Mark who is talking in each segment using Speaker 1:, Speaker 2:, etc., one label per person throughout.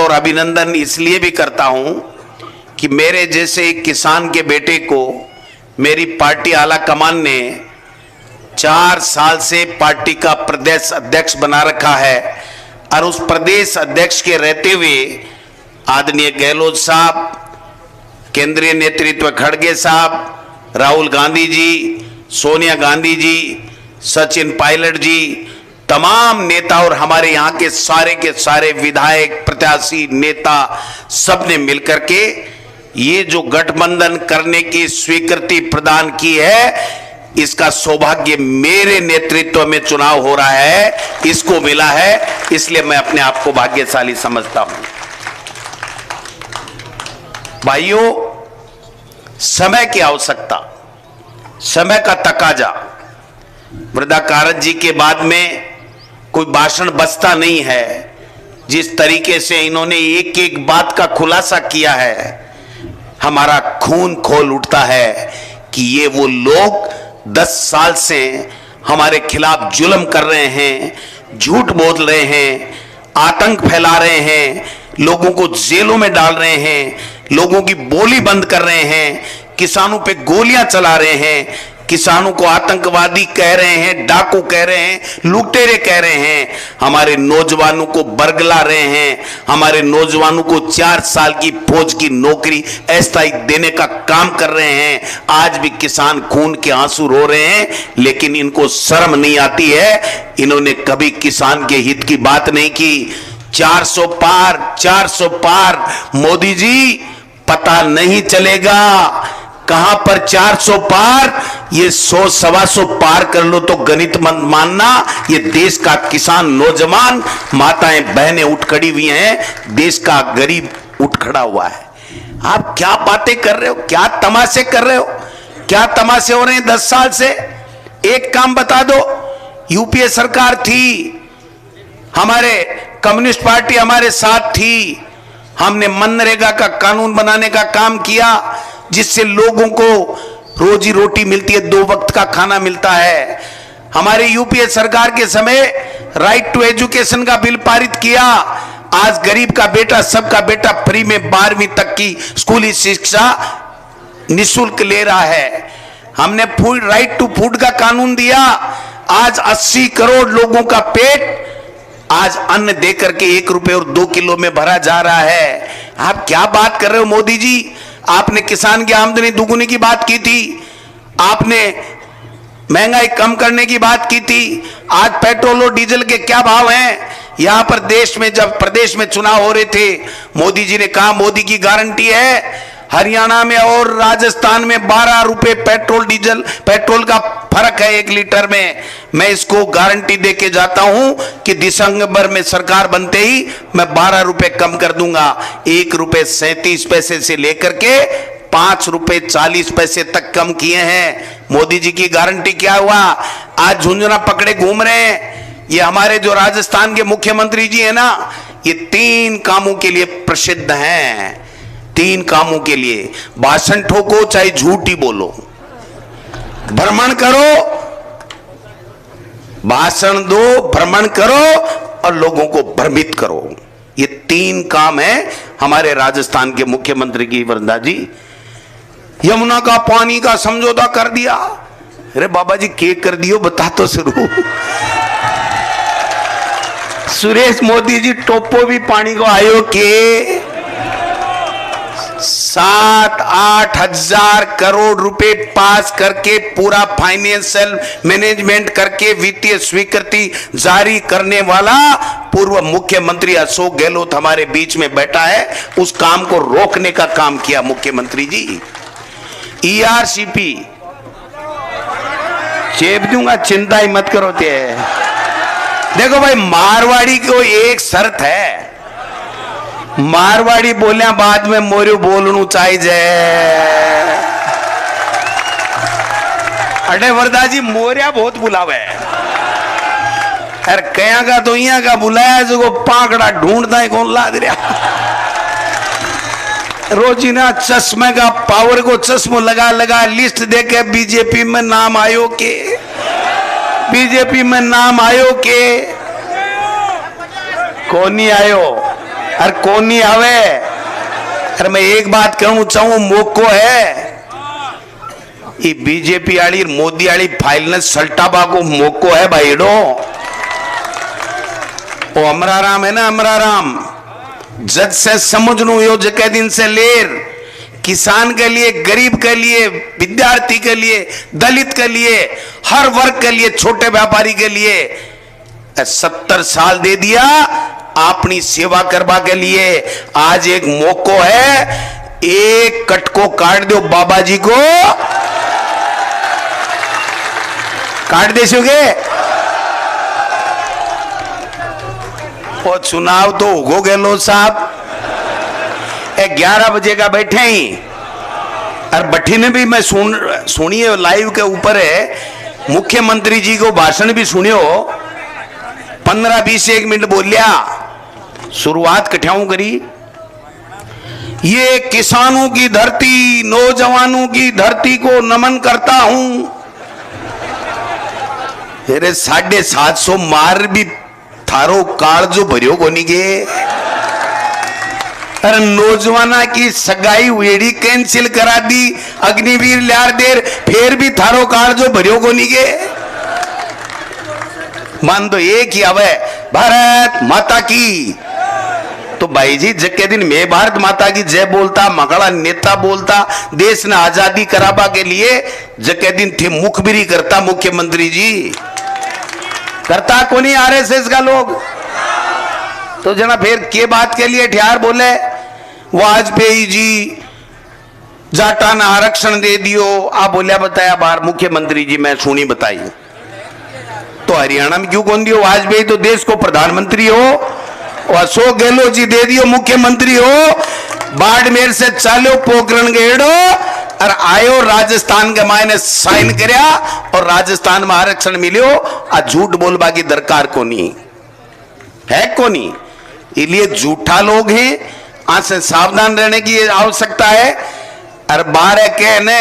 Speaker 1: और अभिनंदन इसलिए भी करता हूं कि मेरे जैसे एक किसान के बेटे को मेरी पार्टी आला कमान ने 4 साल से पार्टी का प्रदेश अध्यक्ष बना रखा है और उस प्रदेश अध्यक्ष के रहते हुए आदरणीय गहलोत साहब, केंद्रीय नेतृत्व खड़गे साहब, राहुल गांधी जी, सोनिया गांधी जी, सचिन पायलट जी, तमाम नेता और हमारे यहाँ के सारे विधायक, प्रत्याशी, नेता सबने मिलकर के ये जो गठबंधन करने की स्वीकृति प्रदान की है, इसका सौभाग्य मेरे नेतृत्व में चुनाव हो रहा है, इसको मिला है। इसलिए मैं अपने आप को भाग्यशाली समझता हूं। भाइयों, समय की आवश्यकता, समय का तकाजा, वृंदा कारंत जी के बाद में कोई भाषण बचता नहीं है। जिस तरीके से इन्होंने एक एक बात का खुलासा किया है, हमारा खून खोल उठता है कि ये वो लोग 10 साल से हमारे खिलाफ जुल्म कर रहे हैं, झूठ बोल रहे हैं, आतंक फैला रहे हैं, लोगों को जेलों में डाल रहे हैं, लोगों की बोली बंद कर रहे हैं, किसानों पे गोलियां चला रहे हैं, किसानों को आतंकवादी कह रहे हैं, डाकू कह रहे हैं, लुटेरे कह रहे हैं, हमारे नौजवानों को बरगला रहे हैं, हमारे नौजवानों को 4 साल की फौज की नौकरी अस्थायी देने का काम कर रहे हैं। आज भी किसान खून के आंसू रो रहे हैं, लेकिन इनको शर्म नहीं आती है। इन्होंने कभी किसान के हित की बात नहीं की। 400 पार मोदी जी, पता नहीं चलेगा कहां पर 400 पार, ये 100-125 पार कर लो तो गणित मत मानना। ये देश का किसान, नौजवान, माताएं, बहनें उठ खड़ी हुई हैं, देश का गरीब उठ खड़ा हुआ है। आप क्या बातें कर रहे हो, क्या तमाशे कर रहे हो, क्या तमाशे हो रहे हैं 10 साल से? एक काम बता दो, यूपीए सरकार थी, हमारे कम्युनिस्ट पार्टी हमारे साथ थी, हमने मनरेगा का कानून बनाने का काम किया, जिससे लोगों को रोजी रोटी मिलती है, 2 वक्त का खाना मिलता है। हमारे यूपीए सरकार के समय राइट टू एजुकेशन का बिल पारित किया। आज गरीब का बेटा, सबका बेटा फ्री में 12वीं तक की स्कूली शिक्षा निःशुल्क ले रहा है। हमने फूड, राइट टू फूड का कानून दिया। आज 80 करोड़ लोगों का पेट आज अन्न देकर के 1 रुपए और 2 किलो में भरा जा रहा है। आप क्या बात कर रहे हो मोदी जी? आपने किसान की आमदनी दुगुनी की बात की थी, आपने महंगाई कम करने की बात की थी। आज पेट्रोल और डीजल के क्या भाव हैं? यहां पर देश में जब प्रदेश में चुनाव हो रहे थे, मोदी जी ने कहा मोदी की गारंटी है। हरियाणा में और राजस्थान में 12 रुपए पेट्रोल का फर्क है 1 लीटर में। मैं इसको गारंटी देके जाता हूं कि दिसंबर में सरकार बनते ही मैं 12 रुपए कम कर दूंगा। 1 रुपए 37 पैसे से लेकर के 5 रुपए 40 पैसे तक कम किए हैं। मोदी जी की गारंटी क्या हुआ? आज झुंझुना पकड़े घूम रहे हैं। ये हमारे जो राजस्थान के मुख्यमंत्री जी है ना, ये 3 कामों के लिए प्रसिद्ध हैं। 3 कामों के लिए, भाषण ठोको चाहे झूठ ही बोलो, भ्रमण करो, भाषण दो, भ्रमण करो और लोगों को भ्रमित करो। ये 3 काम है हमारे राजस्थान के मुख्यमंत्री की। वृंदा जी, यमुना का पानी का समझौता कर दिया। अरे बाबा जी, के कर दियो, बता तो शुरू। सुरेश मोदी जी टोपो भी पानी को आयो के 7-8 हजार करोड़ रुपए पास करके पूरा फाइनेंशियल मैनेजमेंट करके वित्तीय स्वीकृति जारी करने वाला पूर्व मुख्यमंत्री अशोक गहलोत हमारे बीच में बैठा है। उस काम को रोकने का काम किया मुख्यमंत्री जी। ईआरसीपी चेप दूंगा, चिंता ही मत करो। देखो भाई, मारवाड़ी को एक शर्त है, मारवाड़ी बोलिया बाद में मोरू बोलनू चाहिए। अरे वरदा जी, मोरिया बहुत बुलावे, अरे कया का तो यहाँ का बुलाया जो पाकड़ा ढूंढता है कौन लाद रहा। रोजीना चश्मे का पावर को चश्मो लगा लगा लिस्ट देके बीजेपी में नाम आयो के, बीजेपी में नाम आयो के, कौन नहीं आयो? अरे कौन नहीं आवे। अरे मैं एक बात कहना चाहूं, मौको है ये बीजेपी आली मोदी आली फाइल ने सल्टाबा को मौको है भाईडो। वो अमराराम है ना, अमराराम जग से समझनो यो जके दिन से लेर, किसान के लिए, गरीब के लिए, विद्यार्थी के लिए, दलित के लिए, हर वर्ग के लिए, छोटे व्यापारी के लिए 70 साल दे दिया अपनी सेवा करवा के लिए। आज एक मौको है, एक कट को काट दो बाबा जी को, काट देसोगे। और चुनाव तो हो गहलोत साहब 11 बजे का बैठे ही, और बठी ने भी मैं सुनिए लाइव के ऊपर है, मुख्यमंत्री जी को भाषण भी सुनियो, 15-20 1 मिनट बोलिया। शुरुआत कठियाऊ करी, ये किसानों की धरती, नौजवानों की धरती को नमन करता हूं। अरे 750 मार भी थारो काल जो भरियो कोनी के। अरे नौजवाना की सगाई वेड़ी कैंसिल करा दी, अग्निवीर लियार देर, फिर भी थारो काल जो भरियो कोनी के। मान तो एक ही आवे, भारत माता की। तो भाई जी जके दिन मैं भारत माता की जय बोलता, मगड़ा नेता बोलता, देश ने आजादी कराबा के लिए जके दिन थे मुखबिरी करता मुख्यमंत्री जी, करता को नहीं आरएसएस का लोग। तो जना फिर के बात के लिए ठियार बोले, वाजपेयी जी जाटा ने आरक्षण दे दियो, आप बोलिया बताया बाहर मुख्यमंत्री जी, मैं सुनी बताई। तो हरियाणा में क्यों कौन दियो? वाजपेयी तो देश को प्रधानमंत्री हो, और अशोक गहलोत जी दे दियो मुख्यमंत्री हो। बाड़मेर से चालो पोखरण गेड़ो और आयो राजस्थान के मायने साइन करया, और राजस्थान में आरक्षण मिलियो। आ झूठ बोलबा की दरकार को नहीं है, को नहीं। इसलिए झूठा लोग हैं, आज से सावधान रहने की आवश्यकता है। और बारह के ने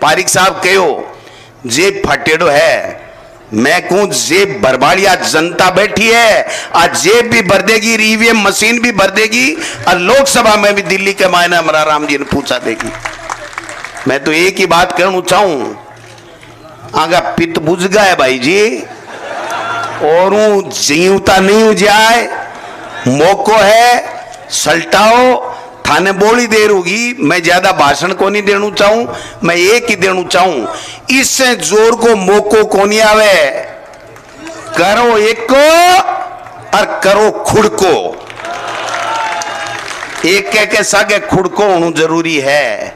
Speaker 1: पारिक साहब कहो जेब फटेड़ो है, मैं कहूं जेब बरबाड़िया जनता बैठी है, आज जेब भी भर देगी, ईवीएम मशीन भी भर देगी, और लोकसभा में भी दिल्ली के मायने अमराराम जी ने पूछा देगी। मैं तो एक ही बात कहना चाहूं, आगा पित बुझ गया भाई जी, और जीवता नहीं हो जाए, मौको है, सल्टाओ। थाने बोली देर होगी, मैं ज्यादा भाषण को नहीं देना चाहूं, मैं एक ही देना चाहूं, इससे जोर को मौको को नहीं आवे। करो एक को और करो खुद को, एक के सागे खुद को होना जरूरी है।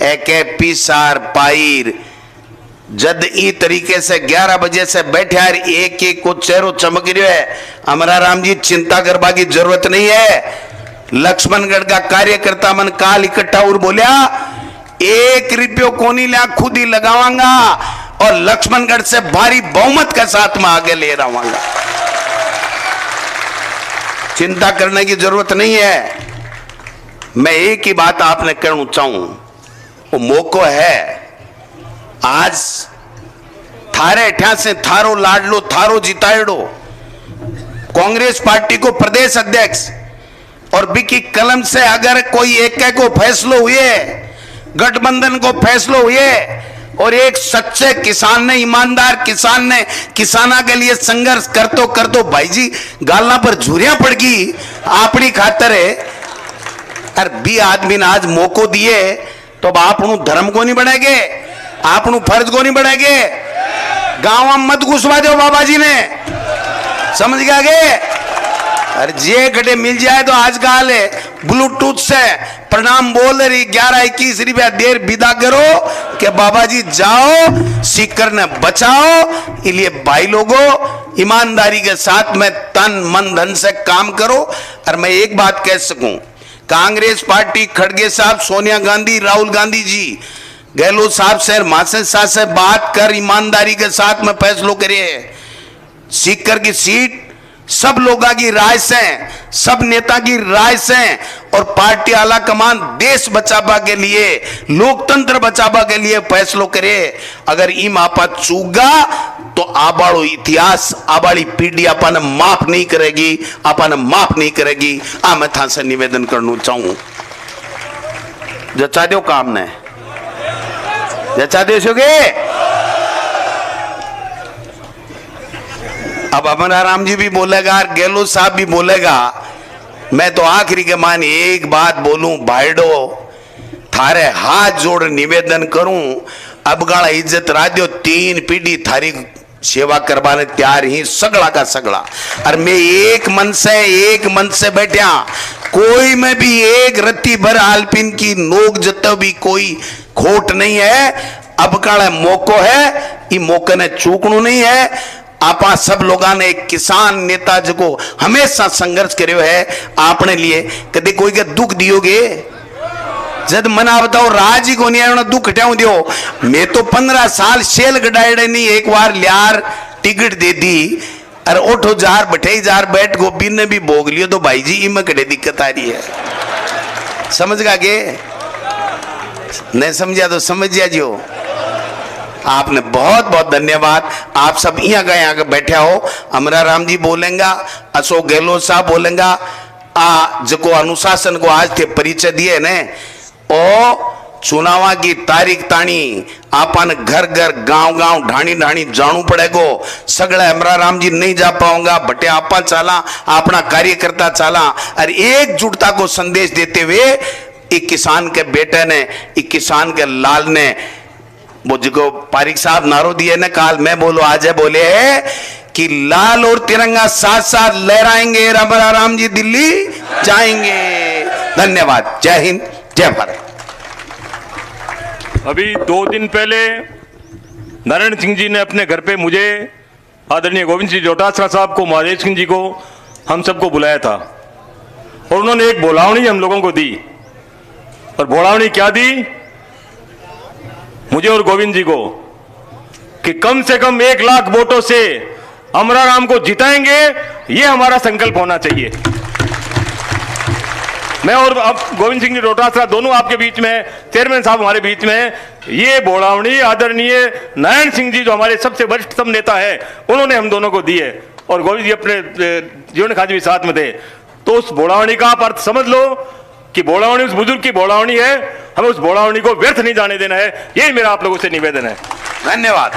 Speaker 1: एक पीसार पाइर जद ई तरीके से 11 बजे से बैठे यार, एक एक को चेहरो चमक रही है। अमराराम जी चिंता करवा की जरूरत नहीं है। लक्ष्मणगढ़ का कार्यकर्ता मन काल इकट्ठा और बोलिया 1 रुपयो को नहीं लिया, खुद ही लगावांगा, और लक्ष्मणगढ़ से भारी बहुमत के साथ में आगे ले रहा। चिंता करने की जरूरत नहीं है। मैं एक ही बात आपने कहना चाहूं, वो मौको है। आज थारे अठा से थारो लाडलो, थारो जिताएड़ो कांग्रेस पार्टी को प्रदेश अध्यक्ष, और बिकी कलम से अगर कोई एक को फैसलो हुए, गठबंधन को फैसलो हुए, और एक सच्चे किसान ने, ईमानदार किसान ने किसाना के लिए संघर्ष कर तो भाई जी गालना पर झुरियां पड़ गई अपनी खातर है। अरे भी आदमी ने आज मौको दिए, तो अब आप धर्म को नहीं बढ़ेगे, आप फर्ज को नहीं बढ़ेगे। गांव में मत घुसवा दो बाबा जी ने, समझ गया गे। अरे जे घटे मिल जाए तो आज कल है ब्लूटूथ से प्रणाम बोल रही 11-21 रुपया देर विदा करो कि बाबा जी जाओ, सीकर ने बचाओ। इसलिए भाई लोगों ईमानदारी के साथ में तन मन धन से काम करो। और मैं एक बात कह सकूं, कांग्रेस पार्टी खड़गे साहब, सोनिया गांधी, राहुल गांधी जी, गहलोत साहब से, मासे साहब से बात कर ईमानदारी के साथ में फैसलों करे। सीकर की सीट सब लोगों की राय से, सब नेता की राय से और पार्टी आला कमान देश बचावा के लिए, लोकतंत्र बचावा के लिए फैसलो करे। अगर ईम आपा चूगा तो आबाड़ो इतिहास, आबाड़ी पीढ़ी आपने माफ नहीं करेगी, आपने माफ नहीं करेगी। आ मैं था से निवेदन करना चाहूं, जचा दो काम ने, जचा दो छोगे। अब अमरा राम जी भी बोलेगा और गहलोत साहब भी बोलेगा। मैं तो आखिरी के मान एक बात बोलूं, भाईडो थारे हाथ जोड़ निवेदन करूं, अब गाड़ा इज्जत राजो, 3 पीढ़ी थारी सेवा करवाने तैयार ही, सगड़ा का सगड़ा। और मैं एक मन से बैठा, कोई में भी एक रत्ती भर आलपिन की नोक जतो भी कोई खोट नहीं है। अब काड़ा मौको है, ये मौके ने चूकणू नहीं है। आपा सब लोगों ने एक किसान नेता जो हमेशा संघर्ष करो है आपने लिए, कदे कोई के दुख दियोगे? जब मना बताओ राज ही को नहीं दुख हटाऊ दियो। मैं तो 15 साल शेल गडायड़े नहीं, एक बार लियार टिकट दे दी और ओठो जार बैठे जार बैठ गो बिन भी भोग लियो तो भाई जी इमे कड़े दिक्कत आ रही है। समझ गा के नहीं समझा तो समझ जाओ। आपने बहुत बहुत धन्यवाद। आप सब यहाँ का यहाँ बैठे हो, अमरा राम जी बोलेंगा, अशोक गहलोत साहब बोलेंगा। जो अनुशासन को आज थे परिचय दिए ने, ओ चुनावा की तारीख ताणी आपन घर घर गांव गांव ढाणी ढाणी जाणू पड़ेगो। सगड़ा अमरा राम जी नहीं जा पाऊंगा, बटे आपा चाला, अपना कार्यकर्ता चाला और एकजुटता को संदेश देते हुए एक किसान के बेटे ने, एक किसान के लाल ने वो जो पारिक साहब नारो दिए ना, काल मैं बोलो आज है बोले है कि लाल और तिरंगा साथ साथ लहराएंगे, अमरा राम जी दिल्ली जाएंगे। धन्यवाद। जय हिंद, जय भारत।
Speaker 2: अभी 2 दिन पहले नारायण सिंह जी ने अपने घर पे मुझे, आदरणीय गोविंद सिंह डोटासरा साहब को, महादेव सिंह जी को, हम सबको बुलाया था और उन्होंने एक बोलावनी हम लोगों को दी। और बोलावनी क्या दी मुझे और गोविंद जी को, कि कम से कम 1 लाख वोटों से अमरा राम को जिताएंगे, ये हमारा संकल्प होना चाहिए। मैं और अब गोविंद सिंह जी डोटासरा दोनों आपके बीच में, चेयरमैन साहब हमारे बीच में, ये बोलावनी आदरणीय नारायण सिंह जी जो हमारे सबसे वरिष्ठतम नेता है, उन्होंने हम दोनों को दी है और गोविंद जी अपने जीवन खाजी भी साथ में थे। तो उस बोलावनी का आप अर्थ समझ लो कि बोलावनी उस बुजुर्ग की बोलावनी है, हमें उस बोलावनी को व्यर्थ नहीं जाने देना है। यही मेरा आप लोगों से निवेदन है।
Speaker 1: धन्यवाद।